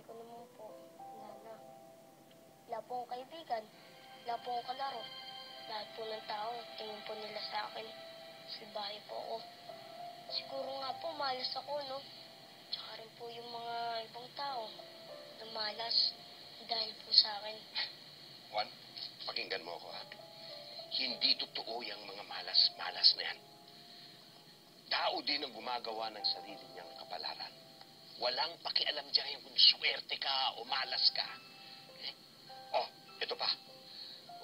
ko naman po, wala na. Wala po akong kaibigan, wala po akong kalaro. Lahat po ng tao, tingin po nila sa akin. Salbahe po ako. Siguro nga po, malas ako, no? Tsaka rin po yung mga ibang tao na malas dahil po sa akin. Juan, pakinggan mo ako, ha? Hindi totoo yung mga malas-malas na yan. Tao din ang gumagawa ng sarili niyang kapalaran. Walang pakialam dyan kung swerte ka o malas ka. Eh? Oh, ito pa.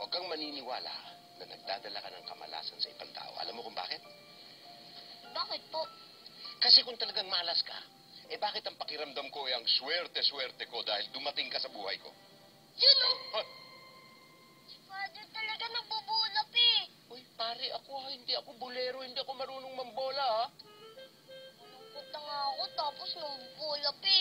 Huwag kang maniniwala na nagdadala ka ng kamalasan sa ibang tao. Alam mo kung bakit? Bakit po? Kasi kung talagang malas ka, eh bakit ang pakiramdam ko ay ang swerte-swerte ko dahil dumating ka sa buhay ko? Yun o! Huh? Si Father talaga nagbubulap eh. Uy, pare, hindi ako bulero, hindi ako marunong mambola, ha? Malungkot na nga ako tapos nagbubulap eh.